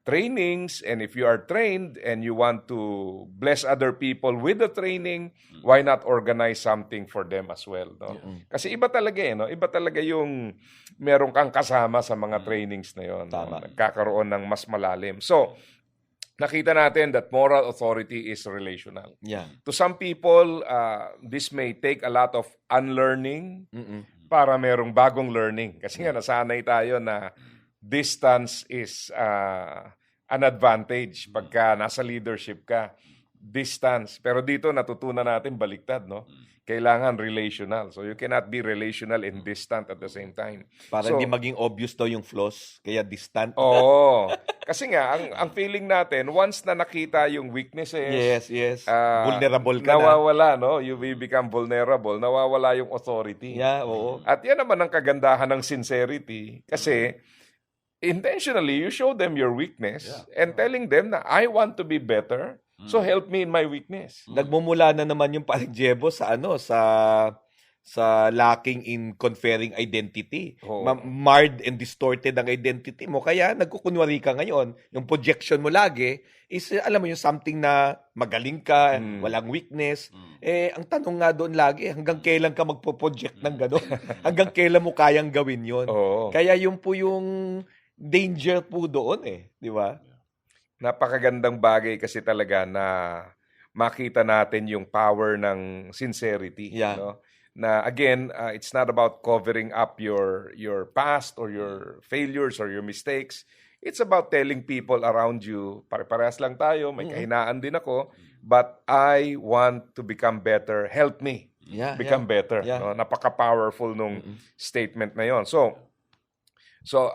trainings, and if you are trained and you want to bless other people with the training, why not organize something for them as well, no? Kasi iba talaga no? Iba talaga yung meron kang kasama sa mga trainings na yon, no? Nagkakaroon ng mas malalim. So, nakita natin that moral authority is relational. Yeah. To some people, this may take a lot of unlearning para merong bagong learning. Kasi nga nasanay tayo na distance is an advantage pagka nasa leadership ka. Distance. Pero dito natutunan natin baliktad, no? kailangan relational. So you cannot be relational and distant at the same time. Para hindi maging obvious daw yung flaws, kaya distant. Oo. Kasi nga, ang feeling natin, once na nakita yung weaknesses, Yes. ah, Vulnerable ka na. nawawala, no? You will become vulnerable. Nawawala yung authority. Yeah, oo. At yan naman ang kagandahan ng sincerity. Kasi, intentionally, you show them your weakness and telling them na, I want to be better, so help me in my weakness. Nagmumula na naman yung parang Jebo sa lacking in conferring identity. Oo. Marred and distorted ang identity mo. Kaya nagkukunwari ka ngayon. Yung projection mo lagi is, alam mo yung something na magaling ka, walang weakness. Ang tanong nga doon lagi, hanggang kailan ka magpo-project ng gano'n? Hanggang kailan mo kayang gawin yon? Oo. Kaya yun po yung danger po doon di ba? Napakagandang bagay kasi talaga na makita natin yung power ng sincerity. Yeah. No? Na again, it's not about covering up your past or your failures or your mistakes. It's about telling people around you, pare-parehas lang tayo, may kahinaan din ako, but I want to become better. Help me become better. Yeah. No? Napaka-powerful nung statement na yon. So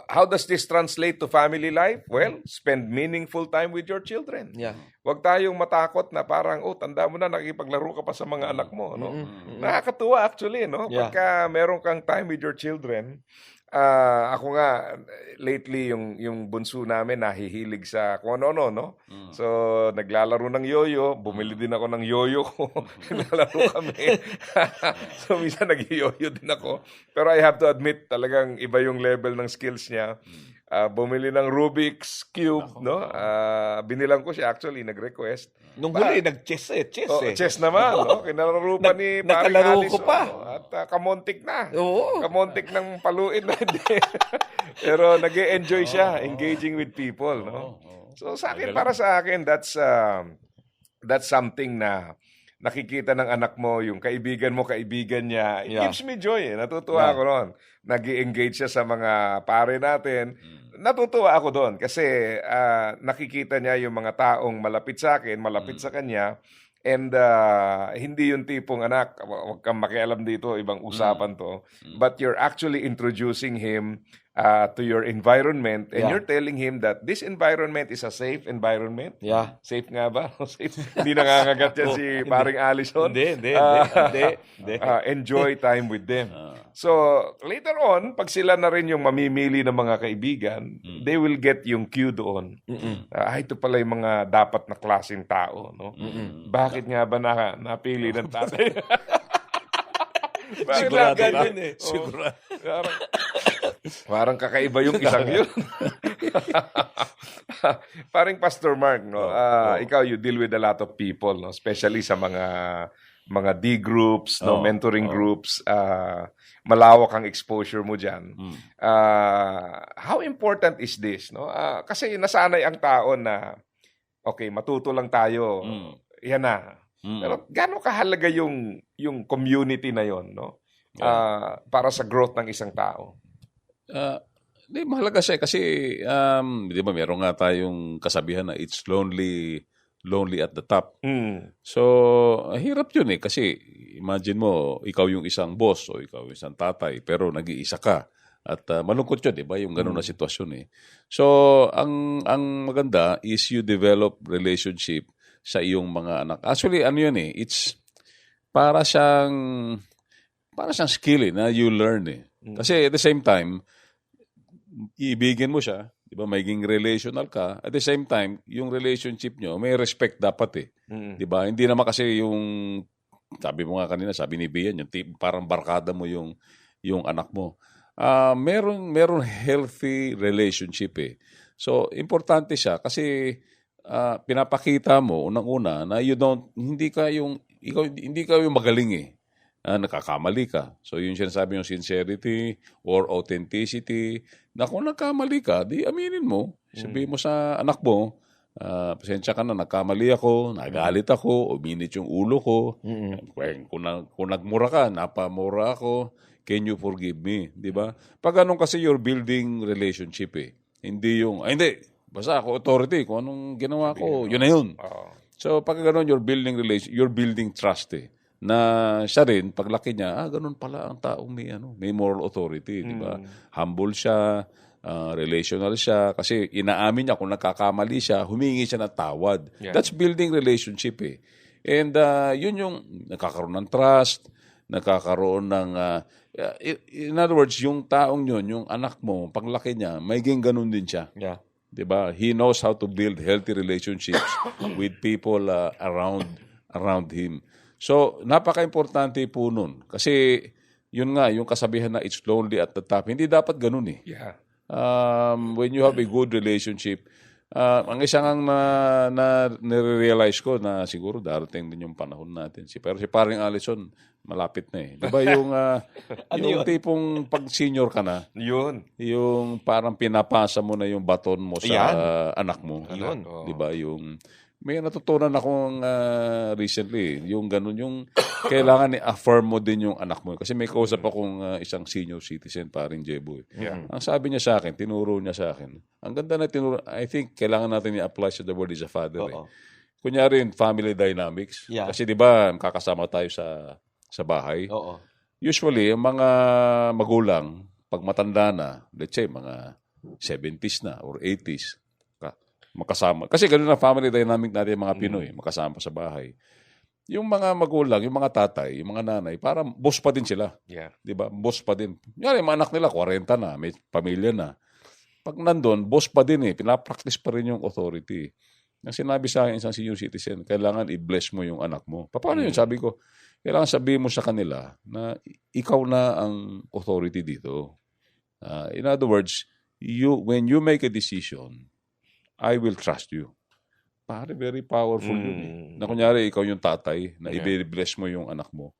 how does this translate to family life? Well, spend meaningful time with your children. Yeah. Huwag tayong matakot na parang, tanda mo na, nakikipaglaro ka pa sa mga anak mo. No? Nakakatuwa actually, no? Yeah. Pagka meron kang time with your children. Ako nga, lately, yung bunso namin nahihilig sa kung ano, no? So, naglalaro ng yoyo. Bumili din ako ng yoyo ko. Naglalaro kami. So, minsan nag-yoyo din ako. Pero I have to admit, talagang iba yung level ng skills niya. Bumili ng Rubik's Cube, no? Binilang ko siya actually, nag-request. Nung huli, nag-chess Chess naman, no? Kinalaro pa ni Paring nakalaro Alice. ko pa. At kamontik na. Oo. Kamontik ng paluin na. Pero nag-e-enjoy siya, engaging with people, no? So sa akin, para sa akin, that's something na nakikita ng anak mo, yung kaibigan niya. It gives me joy. Natutuwa ako ron. Nag-i-engage siya sa mga pare natin. Natutuwa ako doon kasi nakikita niya yung mga taong malapit sa akin, malapit sa kanya. And hindi yung tipong, anak, wag kang makialam dito, ibang usapan to. But you're actually introducing him to your environment and you're telling him that this environment is a safe environment. Yeah. Safe nga ba? Safe. Hindi nangangagat yan si Paring Allison. Hindi. Enjoy time with them. So, later on, pag sila na rin yung mamimili ng mga kaibigan, they will get yung cue doon. Ito pala yung mga dapat na klaseng tao. No? Bakit nga ba napili ng tatay? Sigurado ka. Sigurado. Parang kakaiba yung isang yun. Parang Pastor Mark, no? Ikaw, you deal with a lot of people, no? Especially sa mga D groups, no? Mentoring groups. Malawak ang exposure mo dyan. How important is this? No? Kasi nasanay ang tao na, okay, matuto lang tayo. Yan na. Pero gaano kahalaga yung community na yon, no? Para sa growth ng isang tao? Di, mahalaga siya kasi, di ba, meron nga tayong kasabihan na it's lonely at the top. So, hirap yun kasi imagine mo, ikaw yung isang boss o ikaw yung isang tatay, pero nag-iisa ka. At malungkot yun, di ba, yung gano'n na sitwasyon So, ang maganda is you develop relationship sa iyong mga anak. Actually, ano yun it's para siyang skill na you learn Kasi at the same time, iibigin mo siya, di ba, maging relational ka. At the same time, yung relationship nyo, may respect dapat Di ba? Hindi naman kasi yung, sabi mo nga kanina, sabi ni Bian, yung parang barkada mo yung anak mo. Meron healthy relationship So, importante siya kasi pinapakita mo unang-una na hindi ka yung magaling nakakamali ka. So, yung sinasabi yung sincerity or authenticity, na kung nagkamali ka, di aminin mo. Sabihin mo sa anak mo, pasensya ka na, nagkamali ako, nagalit ako, uminit yung ulo ko. Kung nagmura ka, napamura ako, can you forgive me? Di ba? Pag ganun kasi you're building relationship Hindi yung, hindi, basta ako authority, kung anong ginawa ko, yun na yun. So, pag ganun, you're building trust na siya rin, paglaki niya, ganun pala ang taong may moral authority, di ba? Humble siya, relational siya, kasi inaamin niya kung nagkakamali siya, humingi siya ng tawad. Yeah. That's building relationship eh. And yun yung nagkakaroon ng trust, nagkakaroon ng, in other words, yung taong yun, yung anak mo, paglaki niya, maging ganun din siya. Yeah. Diba? He knows how to build healthy relationships with people around him. So, napaka-importante po nun. Kasi, yun nga, yung kasabihan na it's lonely at the top, hindi dapat ganun eh. Yeah. When you have a good relationship, ang isang nare-realize ko na siguro darating din yung panahon natin. Pero si paring Allison, malapit na eh. Diba yung, yung tipong pag senior ka na, Yun. yung parang pinapasa mo na yung baton mo sa anak mo. Yun. Diba yung, may natutunan akong recently, yung ganun, yung kailangan i-affirm mo din yung anak mo. Kasi may kausap akong isang senior citizen, paring Jebo. Yeah. Ang sabi niya sa akin, tinuro niya sa akin. Ang ganda na tinuro, I think kailangan natin i-apply sa the word is a father. Eh. Kunyari yung family dynamics. Yeah. Kasi di ba, kakasama tayo sa bahay. Oo. Usually, yung mga magulang, pag matanda na, let's say, mga 70s na or 80s, makasama. Kasi ganun ang family dynamic natin mga Pinoy, makasama sa bahay. Yung mga magulang, yung mga tatay, yung mga nanay, parang boss pa din sila. Yeah. Di ba? Boss pa din. Yan, yung mga anak nila, 40 na, may pamilya na. Pag nandun, boss pa din eh. Pinapractice pa rin yung authority. Ang sinabi sa akin, isang senior citizen, kailangan i-bless mo yung anak mo. Paano yun? Sabi ko, kailangan sabihin mo sa kanila na ikaw na ang authority dito. In other words, when you make a decision, I will trust you. Pare, very powerful yun eh. Na kunyari, ikaw yung tatay, na i-bless mo yung anak mo.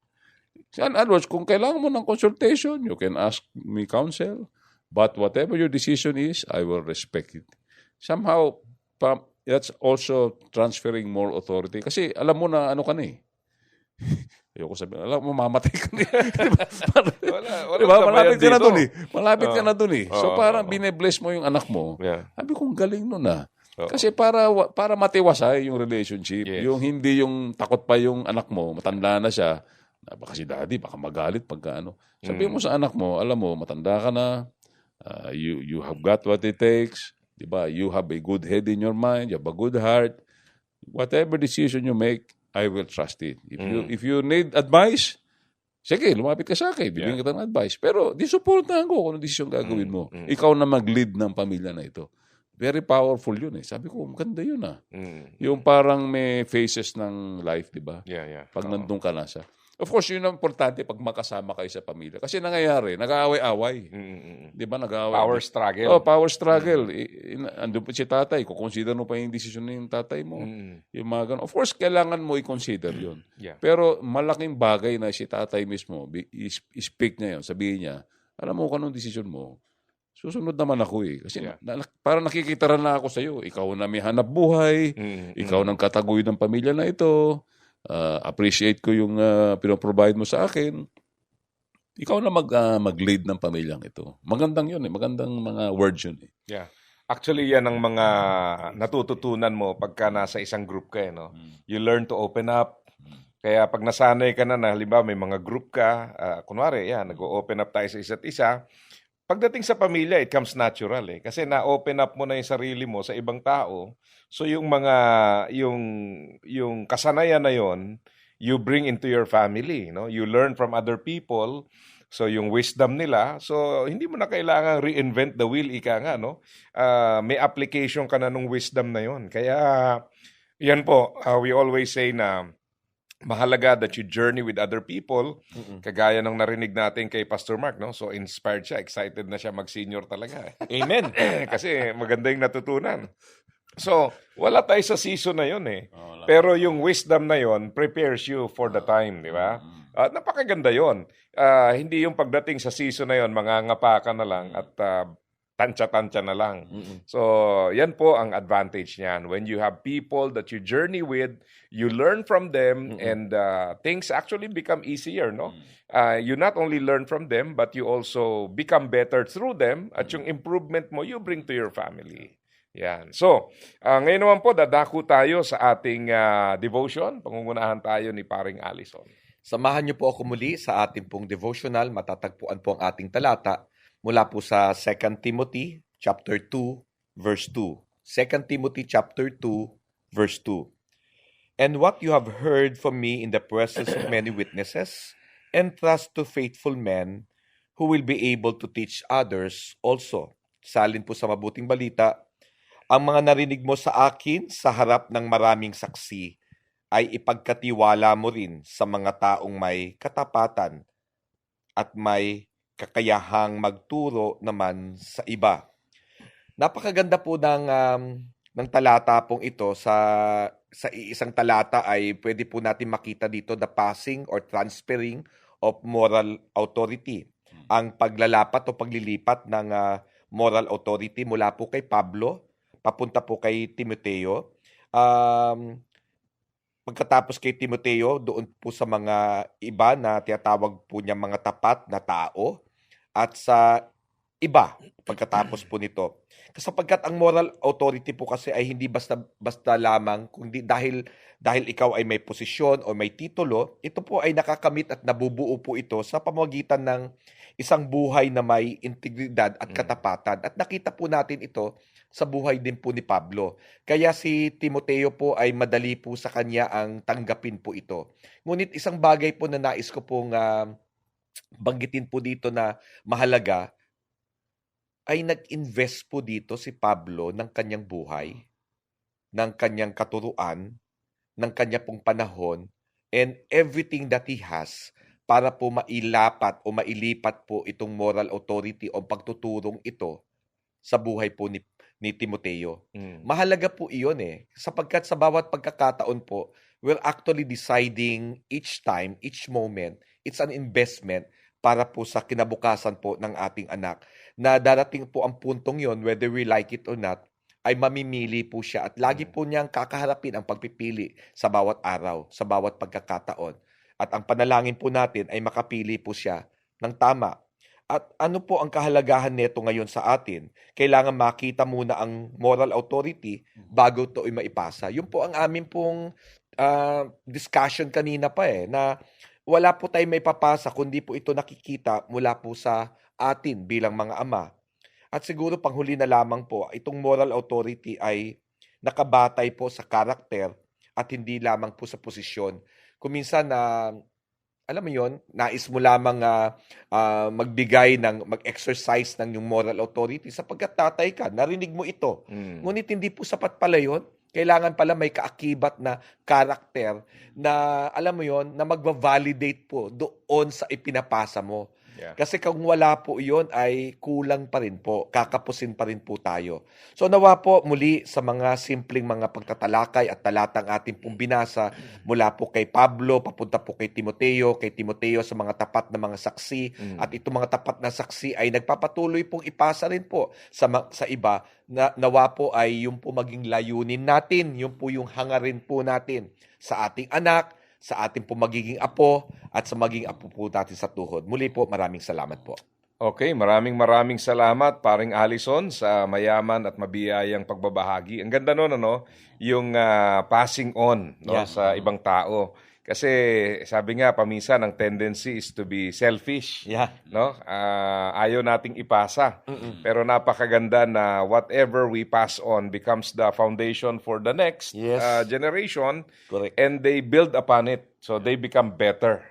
In other words, kung kailangan mo ng consultation, you can ask me counsel. But whatever your decision is, I will respect it. Somehow, that's also transferring more authority. Kasi alam mo na ano ka na eh. Ayoko sabihin, alam mo, mamatay ka na. Diba? Malapit ka na dun eh. Malapit ka na dun eh. So parang bine-bless mo yung anak mo. Yeah. Sabi kong galing nun ah. Kasi para matiwasay yung relationship. Yes. Yung hindi yung takot pa yung anak mo, matanda na siya. Baka si daddy, baka magalit pagka ano. Sabihin mo sa anak mo, alam mo, matanda ka na. You have got what it takes. Diba? You have a good head in your mind. You have a good heart. Whatever decision you make, I will trust it. If you need advice, sige, lumapit ka sa akin. Bibigyan kita ng advice. Pero di-supportahan ko kung ano desisyon gagawin mo. Ikaw na mag-lead ng pamilya na ito. Very powerful yun eh. Sabi ko, maganda yun ah. Yung parang may phases ng life, di ba? Yeah. Pag nandun ka na sa... Of course, yun ang importante pag makasama kayo sa pamilya. Kasi nangyayari, nag-aaway-away. Di ba? Nag-aaway. Power struggle. Power struggle. Andun pa si tatay. Kukonsider mo pa yung desisyon ng tatay mo. Yung mga ganun. Of course, kailangan mo i-consider yun. Yeah. Pero malaking bagay na si tatay mismo, speak niya yun, sabihin niya, alam mo kung anong desisyon mo, susunod naman ako eh. Kasi parang nakikita rin na ako sa iyo. Ikaw na may hanap buhay, ikaw nang kataguyod ng pamilya na ito, appreciate ko yung pinoprovide mo sa akin. Ikaw na mag-lead ng pamilyang ito. Magandang yun eh. Magandang mga words yun eh. Yeah. Actually, yan ang mga natututunan mo pagka nasa isang group ka. No? You learn to open up. Kaya pag nasanay ka na halimbawa may mga group ka, kunwari, nag-open up tayo sa isa't isa, pagdating sa pamilya, it comes natural eh. Kasi na-open up mo na yung sarili mo sa ibang tao. So yung yung kasanayan na yon, you bring into your family, no? You learn from other people. So yung wisdom nila, so hindi mo na kailangan reinvent the wheel, ika nga, no? May application ka na nung wisdom na yon. Kaya yan po, we always say na mahalaga that you journey with other people. Kagaya ng narinig natin kay Pastor Mark, no? So inspired siya, excited na siya mag-senior talaga. Amen. Kasi maganda yung natutunan. So, wala tayo sa season na yun eh. Pero yung wisdom na yun prepares you for the time, di ba? Napakaganda yun. Hindi yung pagdating sa season na yun, mangangapa ka na lang at tansya-tansya na lang. So, yan po ang advantage niyan. When you have people that you journey with, you learn from them, and things actually become easier, no? You not only learn from them, but you also become better through them, at yung improvement mo, you bring to your family. Yan. So, ngayon naman po, dadako tayo sa ating devotion. Pangungunahan tayo ni Paring Allison. Samahan niyo po ako muli sa ating pong devotional. Matatagpuan po ang ating talata mula po sa 2 Timothy chapter 2 verse 2. 2 Timothy chapter 2 verse 2. And what you have heard from me in the presence of many witnesses, entrust to faithful men who will be able to teach others also. Salin po sa mabuting balita, ang mga narinig mo sa akin sa harap ng maraming saksi ay ipagkatiwala mo rin sa mga taong may katapatan at may kakayahang magturo naman sa iba. Napakaganda po ng talata pong ito. Sa isang talata ay pwede po natin makita dito the passing or transferring of moral authority. Ang paglalapat o paglilipat ng moral authority mula po kay Pablo papunta po kay Timoteo. Pagkatapos kay Timoteo, doon po sa mga iba na tinatawag po niya mga tapat na tao at sa iba pagkatapos po nito. Sapagkat ang moral authority po kasi ay hindi basta lamang kundi dahil ikaw ay may posisyon o may titulo, ito po ay nakakamit at nabubuo po ito sa pamamagitan ng isang buhay na may integridad at katapatan. At nakita po natin ito sa buhay din po ni Pablo. Kaya si Timoteo po ay madali po sa kanya ang tanggapin po ito. Ngunit isang bagay po na nais ko pong banggitin po dito na mahalaga, ay nag-invest po dito si Pablo ng kanyang buhay, ng kanyang katuruan, ng kanya pong panahon, and everything that he has para po mailapat o mailipat po itong moral authority o pagtuturong ito sa buhay po ni Timoteo. Mahalaga po iyon sapagkat sa bawat pagkakataon po, we're actually deciding each time, each moment, it's an investment para po sa kinabukasan po ng ating anak. Na darating po ang puntong yon, whether we like it or not, ay mamimili po siya at lagi po niyang kakaharapin ang pagpipili sa bawat araw, sa bawat pagkakataon. At ang panalangin po natin ay makapili po siya ng tama. At ano po ang kahalagahan nito ngayon sa atin? Kailangan makita muna ang moral authority bago ito ay maipasa. Yun po ang amin pong discussion kanina pa na wala po tayong may papasa kundi po ito nakikita mula po sa atin bilang mga ama. At siguro panghuli na lamang po, itong moral authority ay nakabatay po sa karakter at hindi lamang po sa posisyon. Kung minsan alam mo yon, nais mo lamang mag-exercise ng yung moral authority sapagkat tatay ka, narinig mo ito. Ngunit hindi po sapat pala yon. Kailangan pala may kaakibat na karakter na, alam mo yon, na magva-validate po doon sa ipinapasa mo. Yeah. Kasi kung wala po iyon ay kulang pa rin po, kakapusin pa rin po tayo. So nawa po muli sa mga simpleng mga pagtatalakay at talatang ating pong binasa mula po kay Pablo, papunta po kay Timoteo sa mga tapat na mga saksi at itong mga tapat na saksi ay nagpapatuloy pong ipasa rin po sa iba na nawa po ay yung po maging layunin natin, yung po yung hangarin po natin sa ating anak, sa ating po magiging apo at sa magiging apo po natin sa tuhod. Muli po, maraming salamat po. Okay, maraming salamat, paring Allison, sa mayaman at mabiyayang pagbabahagi. Ang ganda nun, yung passing on sa ibang tao. Kasi sabi nga, paminsan, ang tendency is to be selfish. Yeah. Ayaw nating ipasa. Pero napakaganda na whatever we pass on becomes the foundation for the next generation. Correct. And they build upon it. So they become better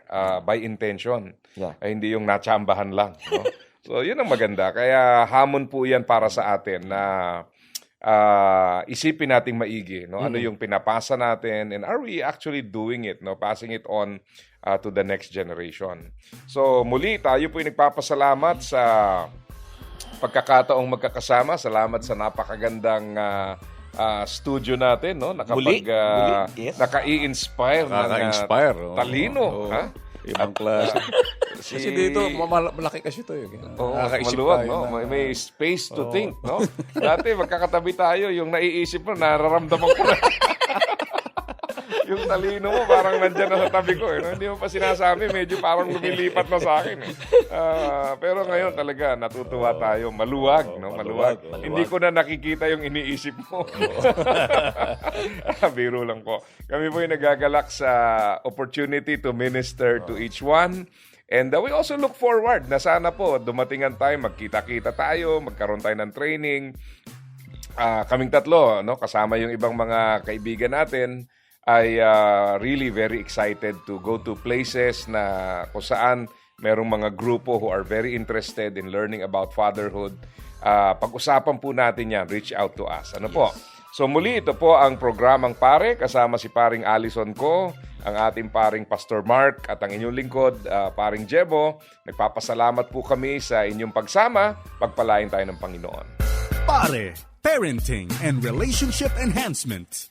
by intention. Yeah. Hindi yung natsambahan lang. So yun ang maganda. Kaya hamon po yan para sa atin na isipin nating maigi, ano yung pinapasa natin and are we actually doing it, passing it on to the next generation. So muli tayo po nagpapasalamat sa pagkakataong magkakasama. Salamat sa napakagandang studio natin, naka-i-inspire ng talino. Ibang klase. Kasi dito, malaki kasi ito. Maluwag, may space to think. Dati, magkakatabi tayo, yung naiisip mo, nararamdaman ko na. Yung talino mo parang nandyan na sa tabi ko. No? Hindi mo pa sinasabi, medyo parang lumilipat na sa akin. Pero ngayon talaga, natutuwa tayo. Maluwag, no? Maluwag. Hindi ko na nakikita yung iniisip mo. Biro lang po. Kami po yung nagagalak sa opportunity to minister to each one. And we also look forward na sana po dumating ang time, magkita-kita tayo, magkaroon tayo ng training. Kaming tatlo, no, kasama yung ibang mga kaibigan natin, ay really very excited to go to places na kung saan merong mga grupo who are very interested in learning about fatherhood. Pag-usapan po natin yan, reach out to us. Ano po? So muli, ito po ang programang Pare, kasama si Paring Allison ko, ang ating paring Pastor Mark at ang inyong lingkod, Paring Jebo. Nagpapasalamat po kami sa inyong pagsama. Pagpalain tayo ng Panginoon. Pare, Parenting and Relationship Enhancement.